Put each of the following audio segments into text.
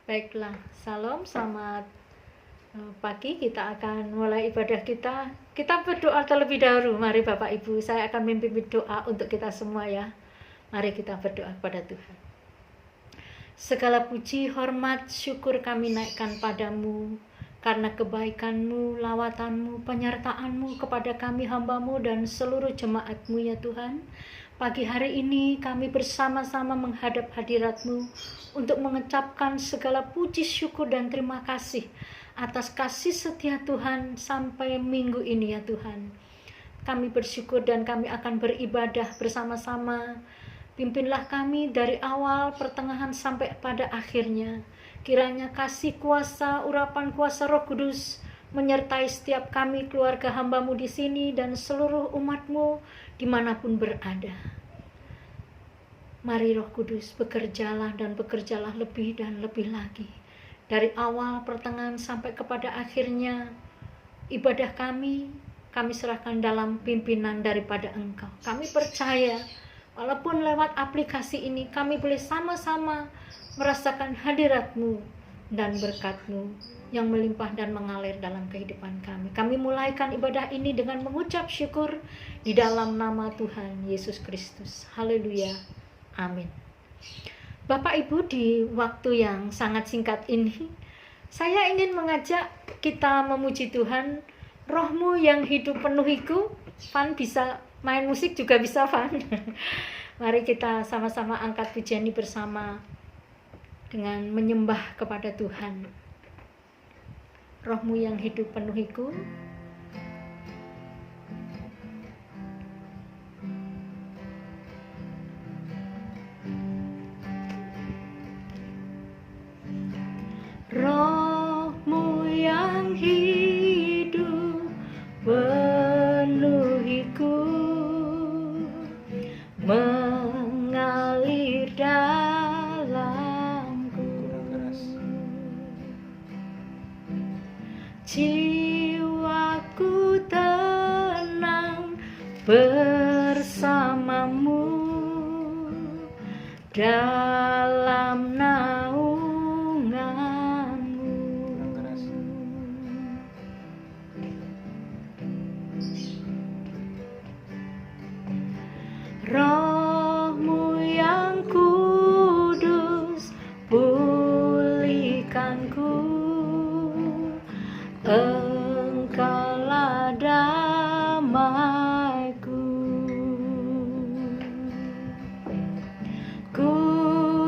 Baiklah, salam, selamat pagi. Kita akan mulai ibadah kita. Kita berdoa terlebih dahulu. Mari Bapak Ibu, saya akan memimpin doa untuk kita semua ya. Mari kita berdoa kepada Tuhan. Segala puji, hormat, syukur kami naikkan padamu, karena kebaikan-Mu, lawatan-Mu, penyertaan-Mu kepada kami hamba-Mu dan seluruh jemaat-Mu ya Tuhan. Pagi hari ini kami bersama-sama menghadap hadirat-Mu untuk mengucapkan segala puji, syukur dan terima kasih atas kasih setia Tuhan sampai minggu ini ya Tuhan. Kami bersyukur dan kami akan beribadah bersama-sama. Pimpinlah kami dari awal, pertengahan sampai pada akhirnya. Kiranya kasih kuasa, urapan kuasa Roh Kudus menyertai setiap kami, keluarga hamba-Mu di sini dan seluruh umat-Mu dimanapun berada. Mari Roh Kudus bekerjalah dan bekerjalah lebih dan lebih lagi. Dari awal, pertengahan sampai kepada akhirnya ibadah kami serahkan dalam pimpinan daripada Engkau. Kami percaya walaupun lewat aplikasi ini kami boleh sama-sama merasakan hadirat-Mu dan berkat-Mu yang melimpah dan mengalir dalam kehidupan kami. Kami mulaikan ibadah ini dengan mengucap syukur di dalam nama Tuhan Yesus Kristus. Haleluya. Amin. Bapak Ibu, di waktu yang sangat singkat ini saya ingin mengajak kita memuji Tuhan. Roh-Mu yang hidup penuhiku. Van bisa main musik juga bisa, Van. Mari kita sama-sama angkat pujian ini bersama dengan menyembah kepada Tuhan. Roh-Mu yang hidup penuhiku. Roh-Mu yang hidup penuhiku, mengalir dalamku. Jiwaku tenang bersama-Mu dalam naungan-Mu. Roh-Mu yang kudus pulihkanku, Engkaulah damaiku. Ku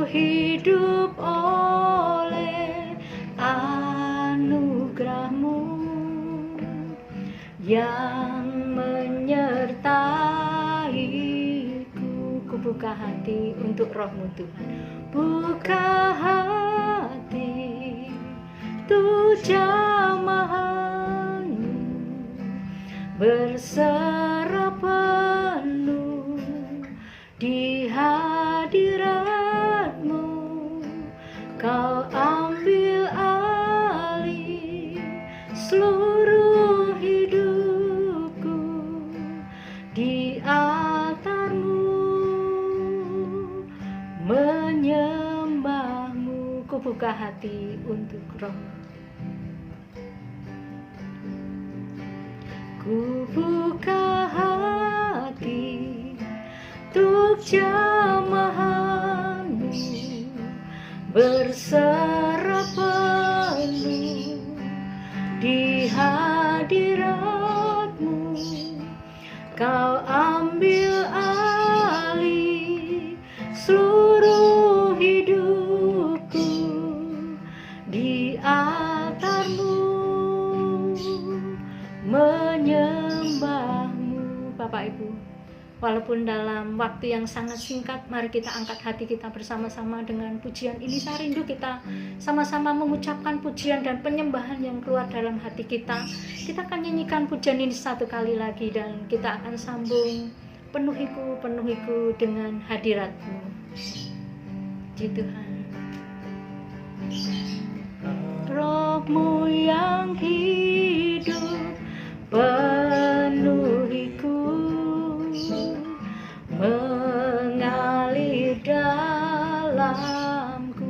hidup oleh anugerah-Mu yang menyertaiku. Ku buka hati untuk Roh-Mu Tuhan. Buka hati untuk jamahan-Mu, berserah penuh di hadirat-Mu. Kau ambil alih seluruh hidupku di altar-Mu, menyembah-Mu. Ku buka hati untuk Roh. Ku buka hati untuk jamahan-Mu, berserah penuh di hadirat-Mu. Kau ambil alih seluruh hidupku di altar-Mu, menyembah-Mu. Bapak Ibu, walaupun dalam waktu yang sangat singkat, mari kita angkat hati kita bersama-sama dengan pujian ini. Saya rindu kita sama-sama mengucapkan pujian dan penyembahan yang keluar dalam hati kita. Kita akan nyanyikan pujian ini satu kali lagi dan kita akan sambung. Penuhiku, penuhiku dengan hadirat-Mu. Puji Tuhan. Roh-Mu yang hidup penuhiku, mengalir dalamku.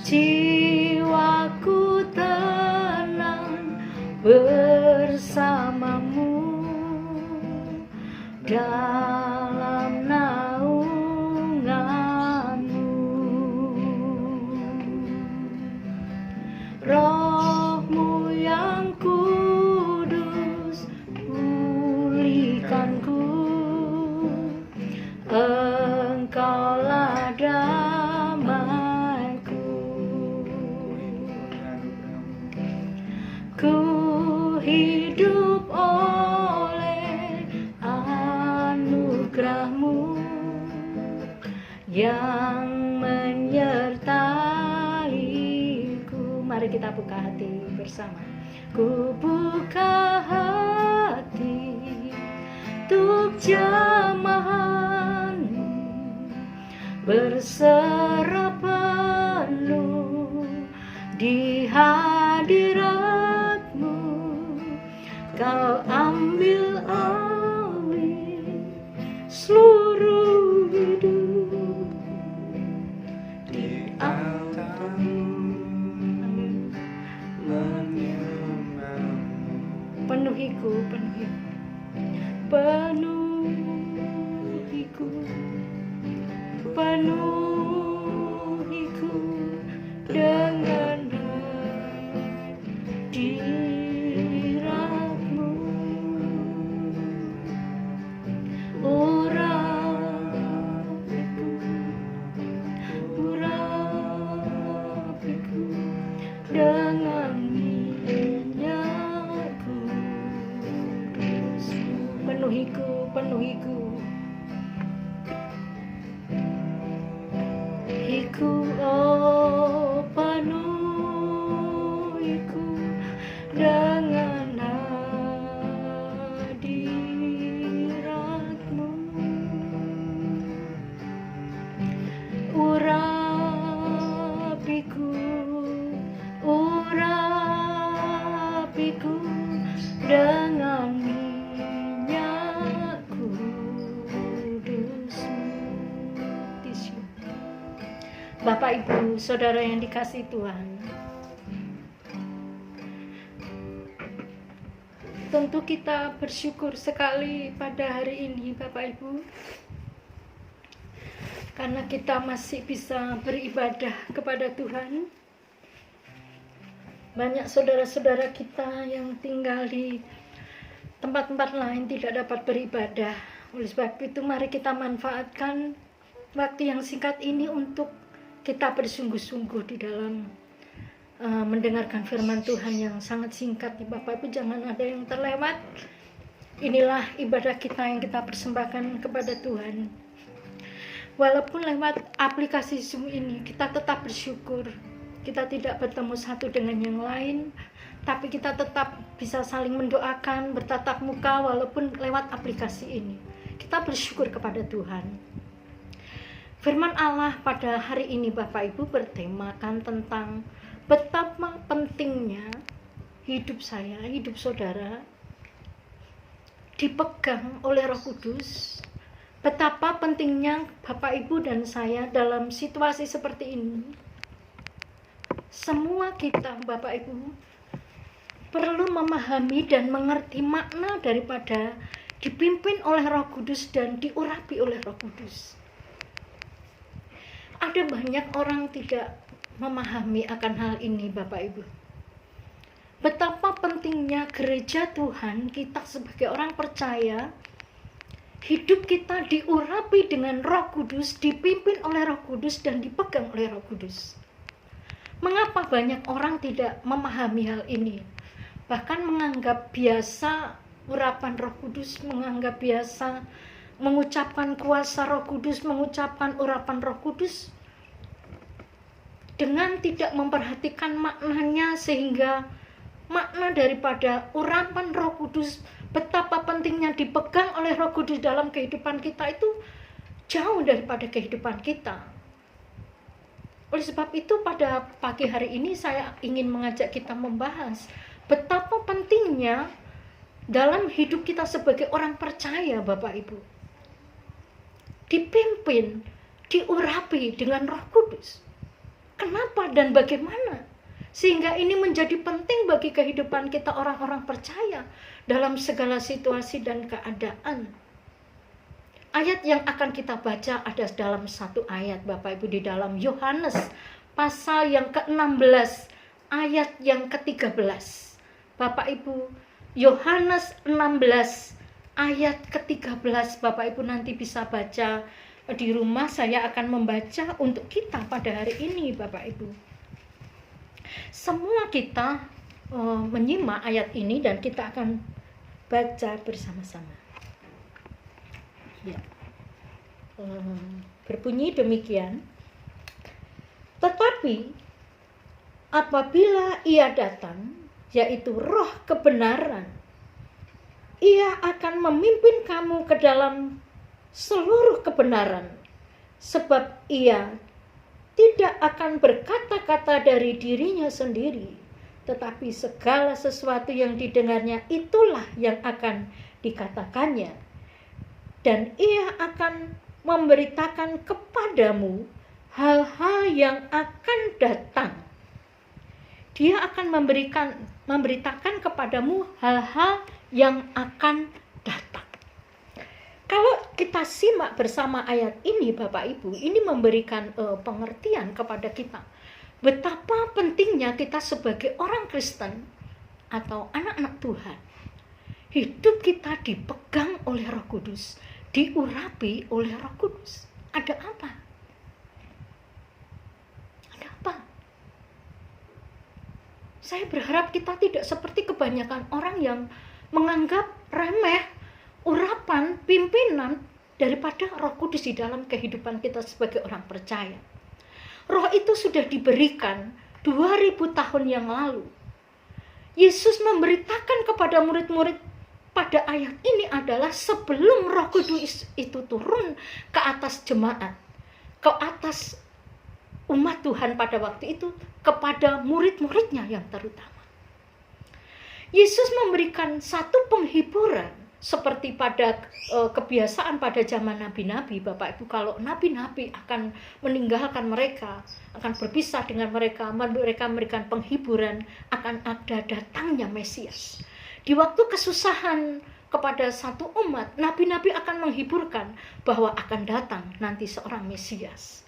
jiwaku tenang bersamamu dalam naunganmu. Rohmu yang kudus pulihkanku, Engkaulah damaiku. Ku hidup oleh anugerah-Mu yang menyertaiku. Mari kita buka hati bersama. Ku buka hati untuk jamahan-Mu, berserah penuh di hadirat-Mu. Kau ambil alih seluruh hidup di altar-Mu, penuhiku, penuhiku, penuhiku dengan hadirat-Mu. Urapiku dengan minyak kudus. Penuhiku, oh penuhiku dengan hadirat-Mu. Urapiku dengan minyak kudus-Mu. Bapak, Ibu, Saudara yang dikasihi Tuhan, tentu kita bersyukur sekali pada hari ini, Bapak Ibu, karena kita masih bisa beribadah kepada Tuhan. Banyak saudara-saudara kita yang tinggal di tempat-tempat lain tidak dapat beribadah. Oleh sebab itu, mari kita manfaatkan waktu yang singkat ini untuk kita bersungguh-sungguh di dalam mendengarkan firman Tuhan yang sangat singkat. Bapak Ibu, jangan ada yang terlewat. Inilah ibadah kita yang kita persembahkan kepada Tuhan. Walaupun lewat aplikasi Zoom ini kita tetap bersyukur. Kita tidak bertemu satu dengan yang lain, tapi kita tetap bisa saling mendoakan, bertatap muka walaupun lewat aplikasi ini. Kita bersyukur kepada Tuhan. Firman Allah pada hari ini, Bapak Ibu, bertemakan tentang betapa pentingnya hidup saya, hidup saudara dipegang oleh Roh Kudus. Betapa pentingnya Bapak Ibu dan saya dalam situasi seperti ini. Semua kita, Bapak Ibu, perlu memahami dan mengerti makna daripada dipimpin oleh Roh Kudus dan diurapi oleh Roh Kudus. Ada banyak orang tidak memahami akan hal ini, Bapak Ibu. Betapa pentingnya gereja Tuhan, kita sebagai orang percaya, hidup kita diurapi dengan Roh Kudus, dipimpin oleh Roh Kudus dan dipegang oleh Roh Kudus. Mengapa banyak orang tidak memahami hal ini? Bahkan menganggap biasa urapan Roh Kudus, menganggap biasa mengucapkan kuasa Roh Kudus, mengucapkan urapan Roh Kudus, dengan tidak memperhatikan maknanya, sehingga makna daripada urapan Roh Kudus, betapa pentingnya dipegang oleh Roh Kudus dalam kehidupan kita, itu jauh daripada kehidupan kita. Oleh sebab itu, pada pagi hari ini saya ingin mengajak kita membahas betapa pentingnya dalam hidup kita sebagai orang percaya, Bapak Ibu, dipimpin, diurapi dengan Roh Kudus. Kenapa dan bagaimana? Sehingga ini menjadi penting bagi kehidupan kita orang-orang percaya dalam segala situasi dan keadaan. Ayat yang akan kita baca ada dalam satu ayat Bapak Ibu di dalam Yohanes pasal yang ke-16 ayat yang ke-13. Bapak Ibu, Yohanes 16 ayat ke-13, Bapak Ibu nanti bisa baca di rumah. Saya akan membaca untuk kita pada hari ini Bapak Ibu. Semua kita menyimak ayat ini dan kita akan baca bersama-sama. Ya. Berbunyi demikian. Tetapi apabila Ia datang, yaitu Roh kebenaran, Ia akan memimpin kamu ke dalam seluruh kebenaran, sebab Ia tidak akan berkata-kata dari dirinya sendiri, tetapi segala sesuatu yang didengarnya itulah yang akan dikatakannya. Dan Ia akan memberitakan kepadamu hal-hal yang akan datang. Dia akan memberitakan kepadamu hal-hal yang akan datang. Kalau kita simak bersama ayat ini Bapak Ibu, ini memberikan pengertian kepada kita betapa pentingnya kita sebagai orang Kristen atau anak-anak Tuhan. Hidup kita dipegang oleh Roh Kudus, diurapi oleh Roh Kudus. Ada apa? Ada apa? Saya berharap kita tidak seperti kebanyakan orang yang menganggap remeh urapan pimpinan daripada Roh Kudus di dalam kehidupan kita sebagai orang percaya. Roh itu sudah diberikan 2000 tahun yang lalu. Yesus memberitakan kepada murid-murid pada ayat ini adalah sebelum Roh Kudus itu turun ke atas jemaat, ke atas umat Tuhan pada waktu itu, kepada murid-muridnya yang terutama. Yesus memberikan satu penghiburan seperti pada kebiasaan pada zaman nabi-nabi. Bapak Ibu, kalau nabi-nabi akan meninggalkan mereka, akan berpisah dengan mereka memberikan penghiburan akan ada datangnya Mesias. Di waktu kesusahan kepada satu umat, nabi-nabi akan menghiburkan bahwa akan datang nanti seorang Mesias.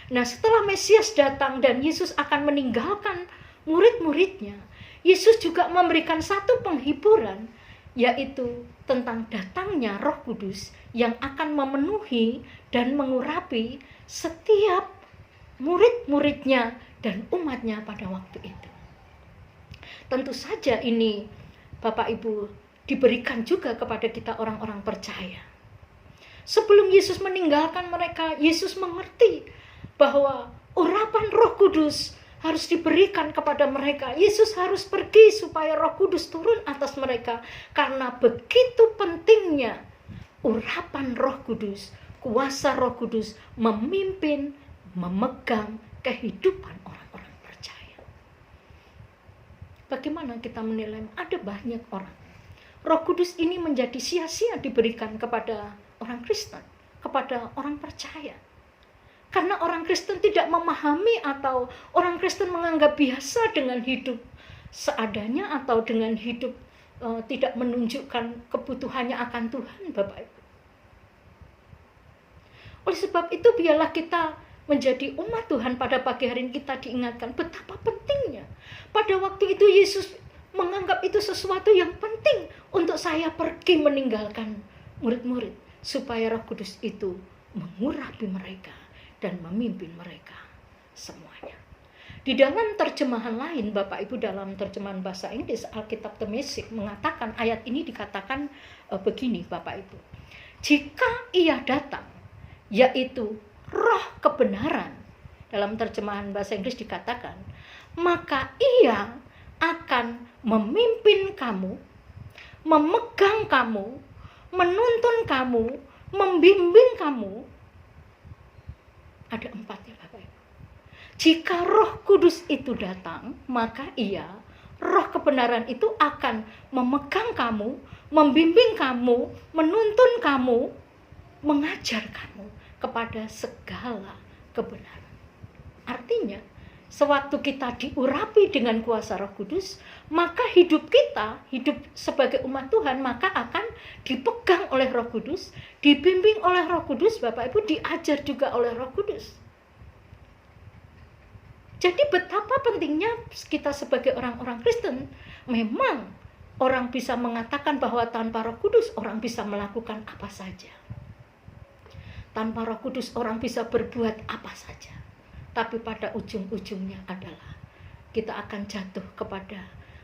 Nah, setelah Mesias datang dan Yesus akan meninggalkan murid-muridnya, Yesus juga memberikan satu penghiburan, yaitu tentang datangnya Roh Kudus yang akan memenuhi dan mengurapi setiap murid-muridnya dan umatnya pada waktu itu. Tentu saja ini Bapak Ibu diberikan juga kepada kita orang-orang percaya. Sebelum Yesus meninggalkan mereka, Yesus mengerti bahwa urapan Roh Kudus harus diberikan kepada mereka. Yesus harus pergi supaya Roh Kudus turun atas mereka, karena begitu pentingnya urapan Roh Kudus, kuasa Roh Kudus memimpin, memegang kehidupan orang-orang percaya. Bagaimana kita menilai? Ada banyak orang Roh Kudus ini menjadi sia-sia diberikan kepada orang Kristen, kepada orang percaya. Karena orang Kristen tidak memahami atau orang Kristen menganggap biasa dengan hidup seadanya atau dengan hidup tidak menunjukkan kebutuhannya akan Tuhan, Bapak Ibu. Oleh sebab itu biarlah kita menjadi umat Tuhan pada pagi hari ini kita diingatkan betapa pentingnya. Pada waktu itu Yesus menganggap itu sesuatu yang penting untuk saya pergi meninggalkan murid-murid supaya Roh Kudus itu mengurapi mereka dan memimpin mereka semuanya. Di dalam terjemahan lain, Bapak Ibu, dalam terjemahan bahasa Inggris Alkitab The Message mengatakan, ayat ini dikatakan begini Bapak Ibu. Jika Ia datang, yaitu Roh kebenaran, dalam terjemahan bahasa Inggris dikatakan, maka Ia akan memimpin kamu, memegang kamu, menuntun kamu, membimbing kamu. Ada 4 ya Bapak Ibu. Jika Roh Kudus itu datang, maka Ia, Roh kebenaran itu akan memegang kamu, membimbing kamu, menuntun kamu, mengajar kamu kepada segala kebenaran. Artinya, sewaktu kita diurapi dengan kuasa Roh Kudus, maka hidup kita, hidup sebagai umat Tuhan, maka akan dipegang oleh Roh Kudus, dibimbing oleh Roh Kudus, Bapak Ibu, diajar juga oleh Roh Kudus. Jadi betapa pentingnya kita sebagai orang-orang Kristen. Memang orang bisa mengatakan bahwa tanpa Roh Kudus orang bisa melakukan apa saja. Tanpa Roh Kudus orang bisa berbuat apa saja. Tapi pada ujung-ujungnya adalah kita akan jatuh kepada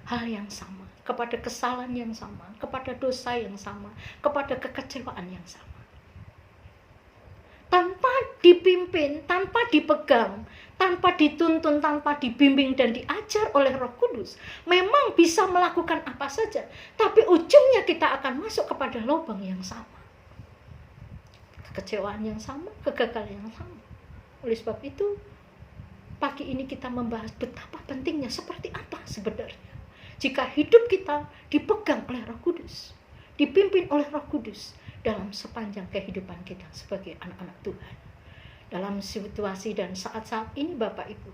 hal yang sama, kepada kesalahan yang sama, kepada dosa yang sama, kepada kekecewaan yang sama. Tanpa dipimpin, tanpa dipegang, tanpa dituntun, tanpa dibimbing dan diajar oleh Roh Kudus, memang bisa melakukan apa saja, tapi ujungnya kita akan masuk kepada lubang yang sama. Kekecewaan yang sama, kegagalan yang sama. Oleh sebab itu, pagi ini kita membahas betapa pentingnya, seperti apa sebenarnya jika hidup kita dipegang oleh Roh Kudus, dipimpin oleh Roh Kudus dalam sepanjang kehidupan kita sebagai anak-anak Tuhan. Dalam situasi dan saat-saat ini Bapak Ibu,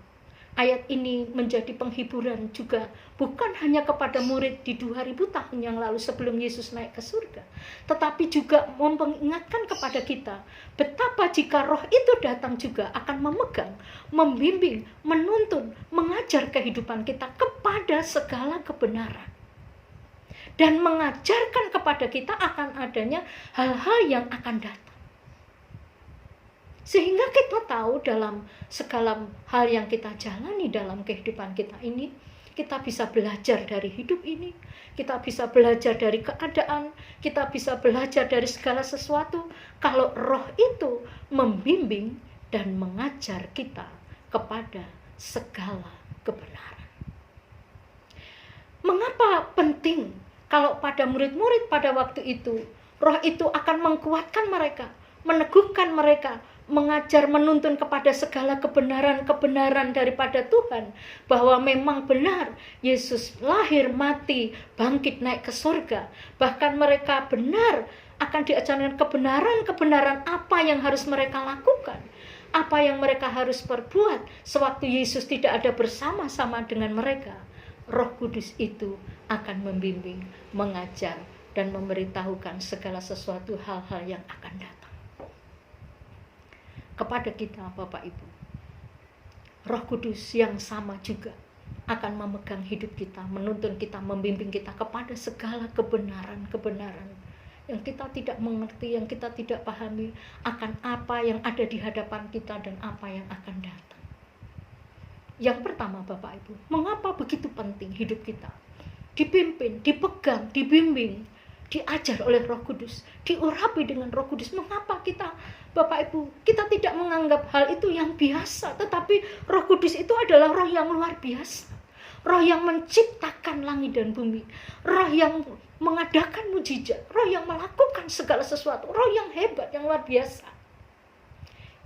ayat ini menjadi penghiburan juga bukan hanya kepada murid di 2000 tahun yang lalu sebelum Yesus naik ke surga, tetapi juga mengingatkan kepada kita betapa jika Roh itu datang juga akan memegang, membimbing, menuntun, mengajar kehidupan kita kepada segala kebenaran. Dan mengajarkan kepada kita akan adanya hal-hal yang akan datang. Sehingga kita tahu dalam segala hal yang kita jalani dalam kehidupan kita ini, kita bisa belajar dari hidup ini, kita bisa belajar dari keadaan, kita bisa belajar dari segala sesuatu, kalau Roh itu membimbing dan mengajar kita kepada segala kebenaran. Mengapa penting? Kalau pada murid-murid pada waktu itu, Roh itu akan menguatkan mereka, meneguhkan mereka, mengajar, menuntun kepada segala kebenaran-kebenaran daripada Tuhan, bahwa memang benar Yesus lahir, mati, bangkit, naik ke surga. Bahkan mereka benar akan diajarkan kebenaran-kebenaran apa yang harus mereka lakukan, apa yang mereka harus perbuat sewaktu Yesus tidak ada bersama-sama dengan mereka. Roh Kudus itu akan membimbing, mengajar, dan memberitahukan segala sesuatu hal-hal yang akan datang kepada kita Bapak Ibu. Roh Kudus yang sama juga akan memegang hidup kita, menuntun kita, membimbing kita kepada segala kebenaran-kebenaran yang kita tidak mengerti, yang kita tidak pahami akan apa yang ada di hadapan kita dan apa yang akan datang. Yang pertama Bapak Ibu, mengapa begitu penting hidup kita dipimpin, dipegang, dibimbing, diajar oleh Roh Kudus, diurapi dengan Roh Kudus? Mengapa kita Bapak Ibu, kita tidak menganggap hal itu yang biasa, tetapi Roh Kudus itu adalah Roh yang luar biasa, Roh yang menciptakan langit dan bumi, Roh yang mengadakan mujizat, Roh yang melakukan segala sesuatu, Roh yang hebat, yang luar biasa.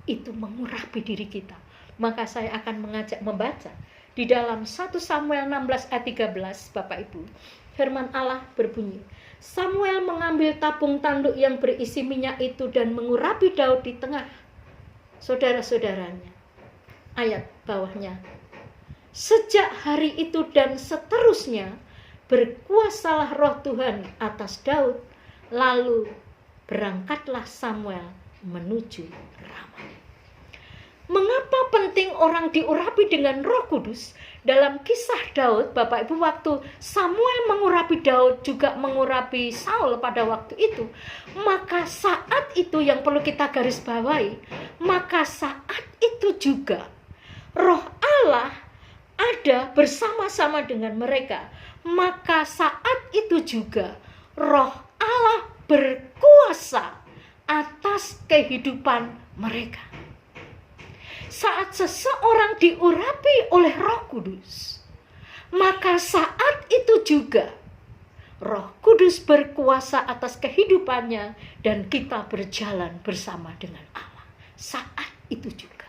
Itu mengurapi diri kita. Maka saya akan mengajak membaca di dalam 1 Samuel 16 ayat 13 Bapak Ibu. Firman Allah berbunyi, Samuel mengambil tabung tanduk yang berisi minyak itu dan mengurapi Daud di tengah saudara-saudaranya. Ayat bawahnya, sejak hari itu dan seterusnya berkuasalah Roh Tuhan atas Daud, lalu berangkatlah Samuel menuju Rama. Mengapa penting orang diurapi dengan Roh Kudus? Dalam kisah Daud, Bapak Ibu, waktu Samuel mengurapi Daud, juga mengurapi Saul pada waktu itu, maka saat itu yang perlu kita garis bawahi, maka saat itu juga Roh Allah ada bersama-sama dengan mereka. Maka saat itu juga Roh Allah berkuasa atas kehidupan mereka. Saat seseorang diurapi oleh Roh Kudus, maka saat itu juga Roh Kudus berkuasa atas kehidupannya dan kita berjalan bersama dengan Allah. Saat itu juga.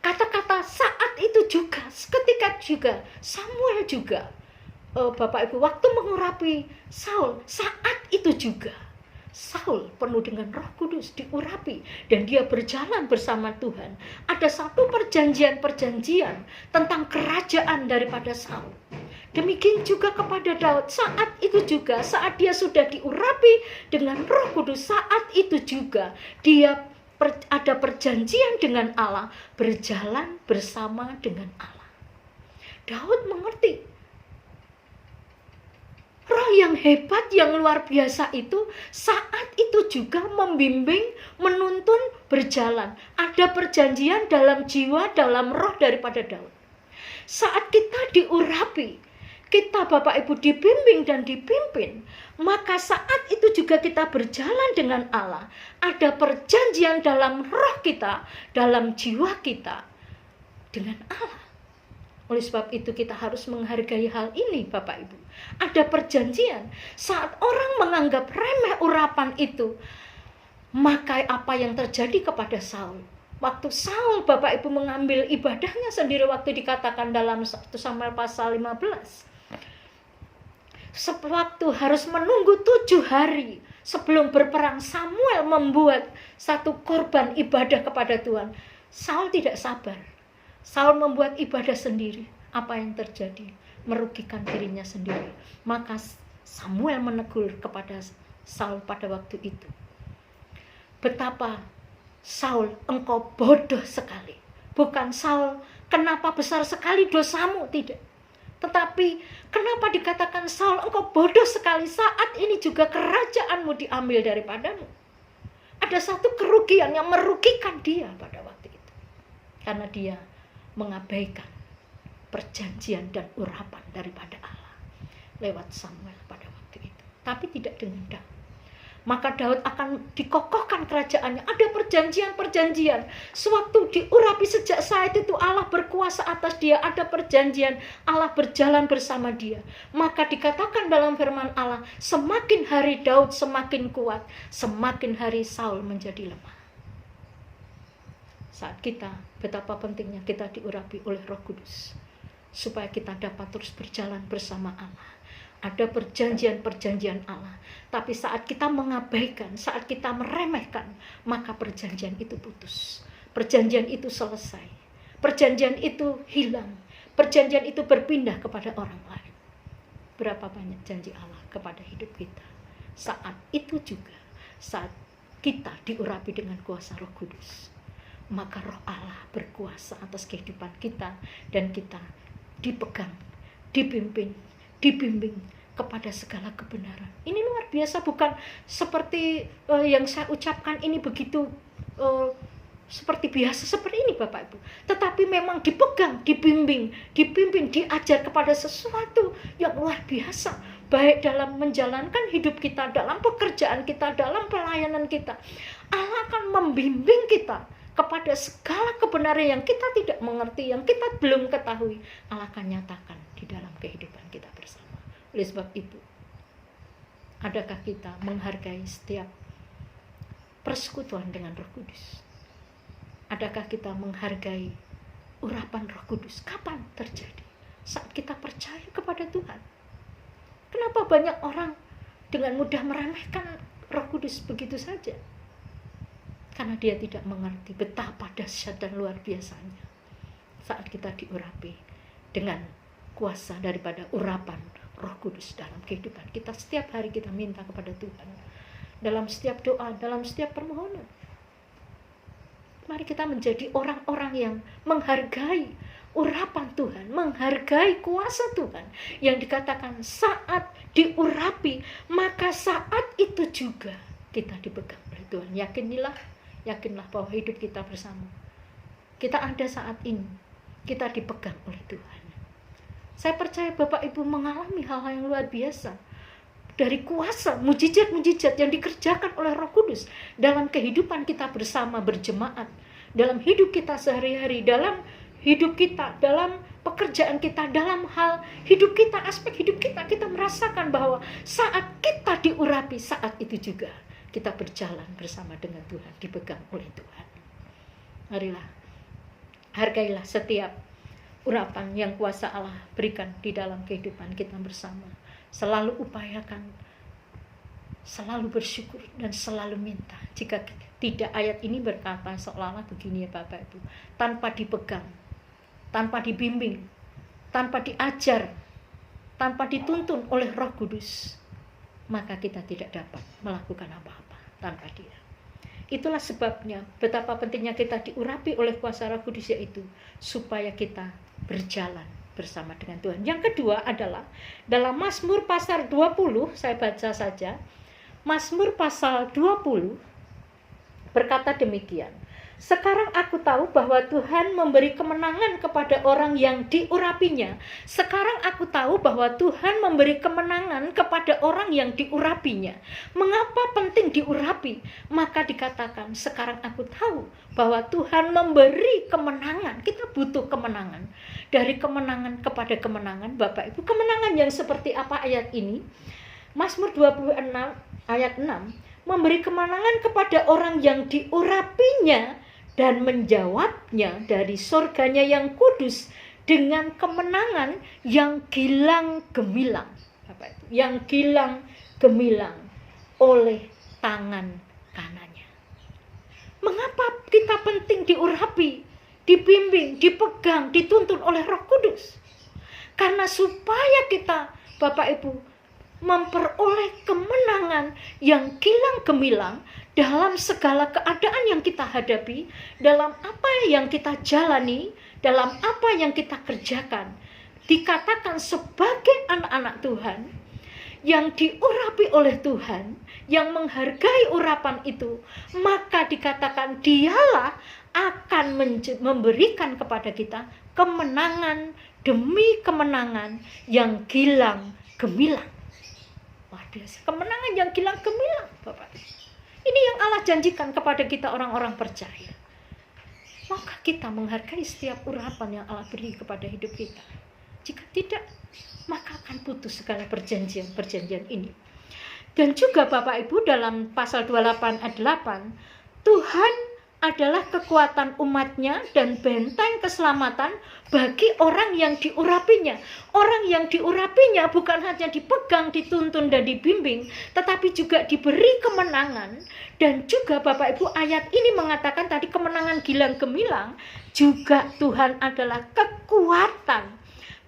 Kata-kata saat itu juga, ketika juga Samuel juga, Bapak Ibu, waktu mengurapi Saul, saat itu juga Saul penuh dengan Roh Kudus, diurapi, dan dia berjalan bersama Tuhan. Ada satu perjanjian tentang kerajaan daripada Saul. Demikian juga kepada Daud, saat itu juga, saat dia sudah diurapi dengan Roh Kudus, saat itu juga dia ada perjanjian dengan Allah, berjalan bersama dengan Allah. Daud mengerti Roh yang hebat, yang luar biasa itu saat itu juga membimbing, menuntun, berjalan. Ada perjanjian dalam jiwa, dalam roh daripada Daud. Saat kita diurapi, kita Bapak Ibu dibimbing dan dipimpin, maka saat itu juga kita berjalan dengan Allah. Ada perjanjian dalam roh kita, dalam jiwa kita dengan Allah. Oleh sebab itu kita harus menghargai hal ini Bapak Ibu. Ada perjanjian. Saat orang menganggap remeh urapan itu, maka apa yang terjadi kepada Saul? Waktu Saul Bapak Ibu mengambil ibadahnya sendiri, waktu dikatakan dalam 1 Samuel pasal 15. Sewaktu harus menunggu 7 hari sebelum berperang, Samuel membuat satu korban ibadah kepada Tuhan. Saul tidak sabar. Saul membuat ibadah sendiri. Apa yang terjadi? Merugikan dirinya sendiri. Maka Samuel menegur kepada Saul pada waktu itu. Betapa Saul, engkau bodoh sekali. Bukan Saul, kenapa besar sekali dosamu? Tidak. Tetapi kenapa dikatakan Saul, engkau bodoh sekali, saat ini juga kerajaanmu diambil daripadamu. Ada satu kerugian yang merugikan dia pada waktu itu. Karena dia mengabaikan perjanjian dan urapan daripada Allah lewat Samuel pada waktu itu. Tapi tidak dengan Daud. Maka Daud akan dikokohkan kerajaannya. Ada perjanjian-perjanjian. Sewaktu diurapi sejak saat itu Allah berkuasa atas dia. Ada perjanjian Allah berjalan bersama dia. Maka dikatakan dalam firman Allah, semakin hari Daud semakin kuat, semakin hari Saul menjadi lemah. Saat kita, betapa pentingnya kita diurapi oleh Roh Kudus, supaya kita dapat terus berjalan bersama Allah. Ada perjanjian-perjanjian Allah. Tapi saat kita mengabaikan, saat kita meremehkan, maka perjanjian itu putus. Perjanjian itu selesai. Perjanjian itu hilang. Perjanjian itu berpindah kepada orang lain. Berapa banyak janji Allah kepada hidup kita. Saat itu juga, saat kita diurapi dengan kuasa Roh Kudus, maka Roh Allah berkuasa atas kehidupan kita, dan kita dipegang, dipimpin, dibimbing kepada segala kebenaran. Ini luar biasa, bukan seperti yang saya ucapkan ini begitu seperti biasa seperti ini Bapak Ibu. Tetapi memang dipegang, dibimbing, dipimpin, diajar kepada sesuatu yang luar biasa. Baik dalam menjalankan hidup kita, dalam pekerjaan kita, dalam pelayanan kita. Allah akan membimbing kita kepada segala kebenaran yang kita tidak mengerti, yang kita belum ketahui. Allah akan nyatakan di dalam kehidupan kita bersama. Oleh sebab itu, adakah kita menghargai setiap persekutuan dengan Roh Kudus? Adakah kita menghargai urapan Roh Kudus? Kapan terjadi? Saat kita percaya kepada Tuhan. Kenapa banyak orang dengan mudah meremehkan Roh Kudus begitu saja? Karena dia tidak mengerti betapa dahsyat dan luar biasanya saat kita diurapi dengan kuasa daripada urapan Roh Kudus dalam kehidupan kita. Setiap hari kita minta kepada Tuhan, dalam setiap doa, dalam setiap permohonan. Mari kita menjadi orang-orang yang menghargai urapan Tuhan, menghargai kuasa Tuhan yang dikatakan saat diurapi, maka saat itu juga kita dipegang oleh Tuhan. Yakinlah bahwa hidup kita bersama. Kita ada saat ini, kita dipegang oleh Tuhan. Saya percaya Bapak Ibu mengalami hal-hal yang luar biasa dari kuasa, mujizat-mujizat yang dikerjakan oleh Roh Kudus dalam kehidupan kita bersama berjemaat, dalam hidup kita sehari-hari, dalam hidup kita, dalam pekerjaan kita, dalam hal hidup kita, aspek hidup kita, kita merasakan bahwa saat kita diurapi, saat itu juga kita berjalan bersama dengan Tuhan, dipegang oleh Tuhan. Marilah, hargailah setiap urapan yang kuasa Allah berikan di dalam kehidupan kita bersama. Selalu upayakan selalu bersyukur dan selalu minta. Jika tidak, ayat ini berkata seolah-olah begini ya Bapak Ibu, tanpa dipegang, tanpa dibimbing, tanpa diajar, tanpa dituntun oleh Roh Kudus, maka kita tidak dapat melakukan apa-apa tanpa Dia. Itulah sebabnya betapa pentingnya kita diurapi oleh kuasa Roh Kudus, yaitu supaya kita berjalan bersama dengan Tuhan. Yang kedua adalah dalam Mazmur pasal 20, saya baca saja. Mazmur pasal 20 berkata demikian. Sekarang aku tahu bahwa Tuhan memberi kemenangan kepada orang yang diurapinya. Sekarang aku tahu bahwa Tuhan memberi kemenangan kepada orang yang diurapinya. Mengapa penting diurapi? Maka dikatakan, sekarang aku tahu bahwa Tuhan memberi kemenangan. Kita butuh kemenangan. Dari kemenangan kepada kemenangan, Bapak Ibu. Kemenangan yang seperti apa ayat ini? Mazmur 26 ayat 6, memberi kemenangan kepada orang yang diurapinya dan menjawabnya dari surganya yang kudus dengan kemenangan yang gilang gemilang. Yang gilang gemilang oleh tangan kanannya. Mengapa kita penting diurapi, dibimbing, dipegang, dituntun oleh Roh Kudus? Karena supaya kita, Bapak Ibu, memperoleh kemenangan yang gilang gemilang dalam segala keadaan yang kita hadapi, dalam apa yang kita jalani, dalam apa yang kita kerjakan. Dikatakan sebagai anak-anak Tuhan yang diurapi oleh Tuhan, yang menghargai urapan itu, maka dikatakan Dialah akan memberikan kepada kita kemenangan demi kemenangan yang gilang gemilang. Kemenangan yang gilang gemilang, Bapak. Ini yang Allah janjikan kepada kita orang-orang percaya. Maka kita menghargai setiap urapan yang Allah beri kepada hidup kita. Jika tidak, maka akan putus segala perjanjian ini. Dan juga Bapak Ibu, dalam pasal 28 ayat 8, Tuhan adalah kekuatan umatnya dan benteng keselamatan bagi orang yang diurapinya. Orang yang diurapinya bukan hanya dipegang, dituntun dan dibimbing, tetapi juga diberi kemenangan. Dan juga Bapak Ibu, ayat ini mengatakan tadi kemenangan gilang gemilang, juga Tuhan adalah kekuatan,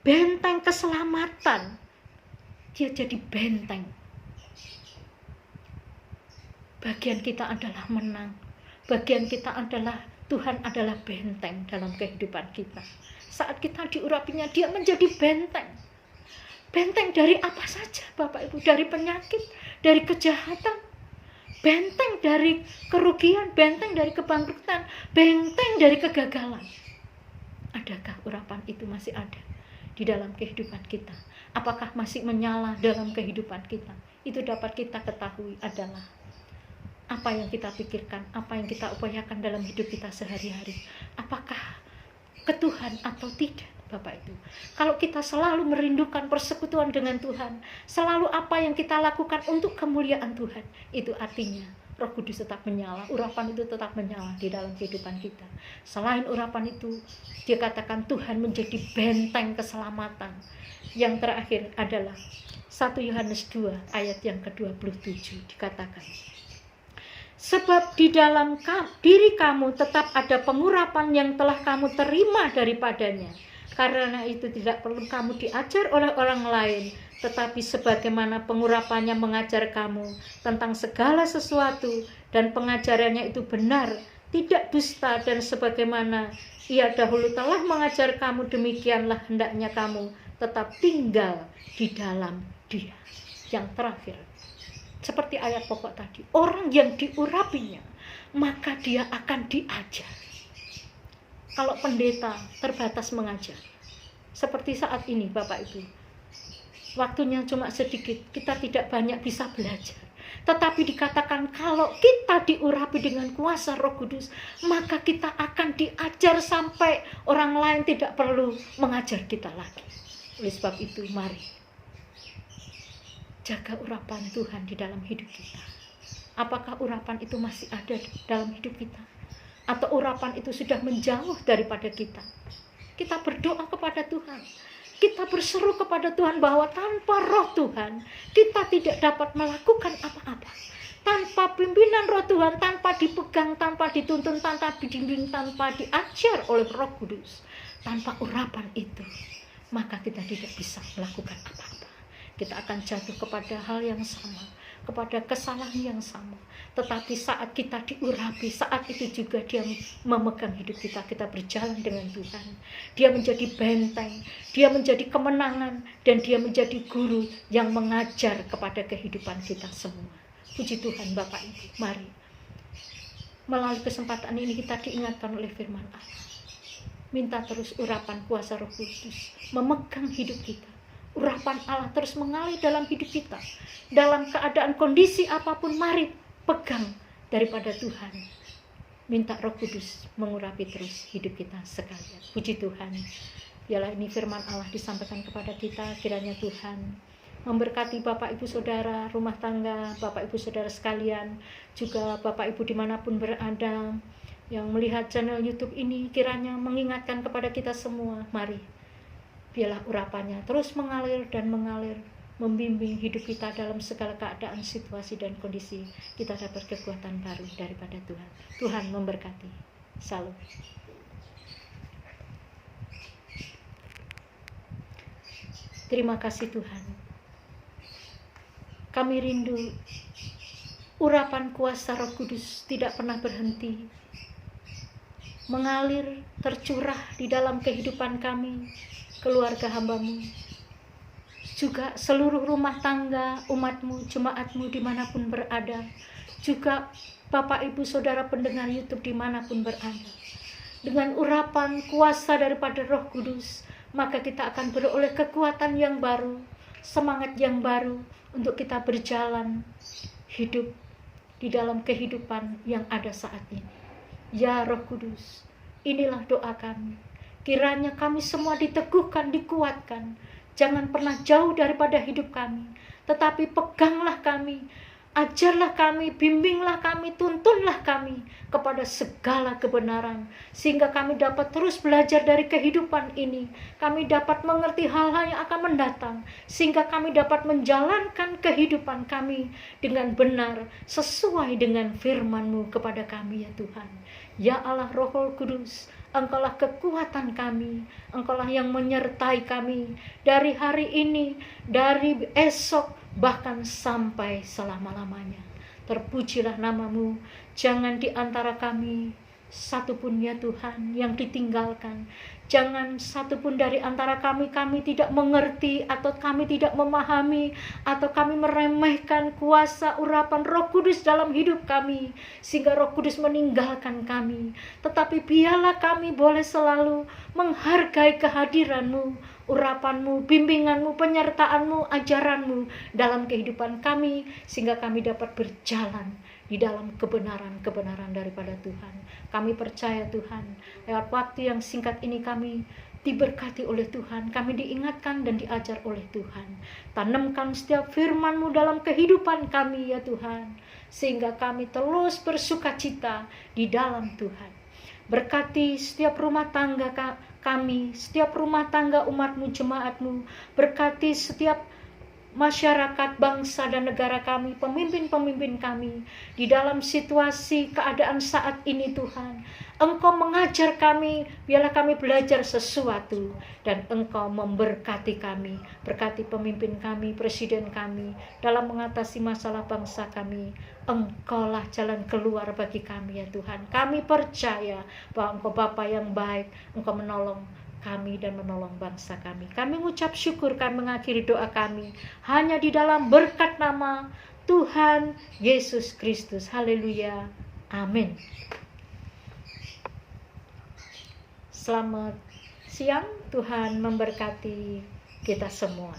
benteng keselamatan. Dia jadi benteng. Bagian kita adalah menang. Bagian kita adalah Tuhan adalah benteng dalam kehidupan kita. Saat kita diurapinya, Dia menjadi benteng. Benteng dari apa saja Bapak Ibu, dari penyakit, dari kejahatan, benteng dari kerugian, benteng dari kebangkrutan, benteng dari kegagalan. Adakah urapan itu masih ada di dalam kehidupan kita? Apakah masih menyala dalam kehidupan kita? Itu dapat kita ketahui adalah apa yang kita pikirkan, apa yang kita upayakan dalam hidup kita sehari-hari. Apakah ke Tuhan atau tidak, Bapak Ibu? Kalau kita selalu merindukan persekutuan dengan Tuhan, selalu apa yang kita lakukan untuk kemuliaan Tuhan, itu artinya Roh Kudus tetap menyala, urapan itu tetap menyala di dalam kehidupan kita. Selain urapan itu, dia katakan Tuhan menjadi benteng keselamatan. Yang terakhir adalah 1 Yohanes 2 ayat yang ke-27 dikatakan, sebab di dalam diri kamu tetap ada pengurapan yang telah kamu terima daripadanya. Karena itu tidak perlu kamu diajar oleh orang lain, tetapi sebagaimana pengurapannya mengajar kamu tentang segala sesuatu, dan pengajarannya itu benar, tidak dusta, dan sebagaimana ia dahulu telah mengajar kamu, demikianlah hendaknya kamu tetap tinggal di dalam Dia. Yang terakhir, seperti ayat pokok tadi, orang yang diurapinya, maka dia akan diajar. Kalau pendeta terbatas mengajar, seperti saat ini Bapak Ibu, waktunya cuma sedikit, kita tidak banyak bisa belajar. Tetapi dikatakan kalau kita diurapi dengan kuasa Roh Kudus, maka kita akan diajar sampai orang lain tidak perlu mengajar kita lagi. Oleh sebab itu, mari jaga urapan Tuhan di dalam hidup kita. Apakah urapan itu masih ada dalam hidup kita? Atau urapan itu sudah menjauh daripada kita? Kita berdoa kepada Tuhan. Kita berseru kepada Tuhan bahwa tanpa roh Tuhan, kita tidak dapat melakukan apa-apa. Tanpa pimpinan roh Tuhan, tanpa dipegang, tanpa dituntun, tanpa dibimbing, tanpa diajar oleh Roh Kudus, tanpa urapan itu, maka kita tidak bisa melakukan apa-apa. Kita akan jatuh kepada hal yang sama, kepada kesalahan yang sama. Tetapi saat kita diurapi, saat itu juga Dia memegang hidup kita. Kita berjalan dengan Tuhan. Dia menjadi benteng, Dia menjadi kemenangan, dan Dia menjadi guru yang mengajar kepada kehidupan kita semua. Puji Tuhan Bapak Ibu, mari melalui kesempatan ini kita diingatkan oleh firman Allah. Minta terus urapan kuasa Roh Kudus memegang hidup kita. Urapan Allah terus mengalir dalam hidup kita. Dalam keadaan kondisi apapun, mari pegang daripada Tuhan. Minta Roh Kudus mengurapi terus hidup kita sekalian. Puji Tuhan. Biarlah ini firman Allah disampaikan kepada kita. Kiranya Tuhan memberkati Bapak Ibu Saudara rumah tangga, Bapak Ibu Saudara sekalian, juga Bapak Ibu dimanapun berada yang melihat channel YouTube ini, kiranya mengingatkan kepada kita semua, mari biarlah urapannya terus mengalir dan mengalir, membimbing hidup kita dalam segala keadaan, situasi dan kondisi. Kita dapat kekuatan baru daripada Tuhan. Tuhan memberkati. Salam. Terima kasih Tuhan. Kami rindu urapan kuasa Roh Kudus tidak pernah berhenti, mengalir, tercurah di dalam kehidupan kami, keluarga hamba-Mu, juga seluruh rumah tangga umat-Mu, jemaat-Mu dimanapun berada, juga Bapak Ibu Saudara pendengar YouTube dimanapun berada. Dengan urapan kuasa daripada Roh Kudus, maka kita akan beroleh kekuatan yang baru, semangat yang baru, untuk kita berjalan hidup di dalam kehidupan yang ada saat ini. Ya Roh Kudus, inilah doa kami. Kiranya kami semua diteguhkan, dikuatkan. Jangan pernah jauh daripada hidup kami, tetapi peganglah kami, ajarlah kami, bimbinglah kami, tuntunlah kami kepada segala kebenaran, sehingga kami dapat terus belajar dari kehidupan ini. Kami dapat mengerti hal-hal yang akan mendatang, sehingga kami dapat menjalankan kehidupan kami dengan benar, sesuai dengan firman-Mu kepada kami ya Tuhan. Ya Allah Roh Kudus, Engkaulah kekuatan kami, Engkaulah yang menyertai kami dari hari ini, dari esok, bahkan sampai selama-lamanya. Terpujilah nama-Mu. Jangan di antara kami satupun ya Tuhan yang ditinggalkan. Jangan satupun dari antara kami tidak mengerti, atau kami tidak memahami, atau kami meremehkan kuasa urapan Roh Kudus dalam hidup kami, sehingga Roh Kudus meninggalkan kami. Tetapi biarlah kami boleh selalu menghargai kehadiran-Mu, urapan-Mu, bimbingan-Mu, penyertaan-Mu, ajaran-Mu dalam kehidupan kami, sehingga kami dapat berjalan di dalam kebenaran-kebenaran daripada Tuhan. Kami percaya Tuhan, lewat waktu yang singkat ini kami diberkati oleh Tuhan, kami diingatkan dan diajar oleh Tuhan. Tanamkan setiap firman-Mu dalam kehidupan kami ya Tuhan, sehingga kami terus bersukacita di dalam Tuhan. Berkati setiap rumah tangga kami, setiap rumah tangga umat-Mu, jemaat-Mu. Berkati setiap masyarakat, bangsa dan negara kami, pemimpin-pemimpin kami di dalam situasi keadaan saat ini Tuhan. Engkau mengajar kami, biarlah kami belajar sesuatu, dan Engkau memberkati kami. Berkati pemimpin kami, presiden kami dalam mengatasi masalah bangsa kami. Engkaulah jalan keluar bagi kami ya Tuhan. Kami percaya bahwa Engkau Bapa yang baik, Engkau menolong kami dan menolong bangsa kami. Kami mengucap syukur, kami mengakhiri doa kami hanya di dalam berkat nama Tuhan Yesus Kristus. Haleluya. Amin. Selamat siang, Tuhan memberkati kita semua.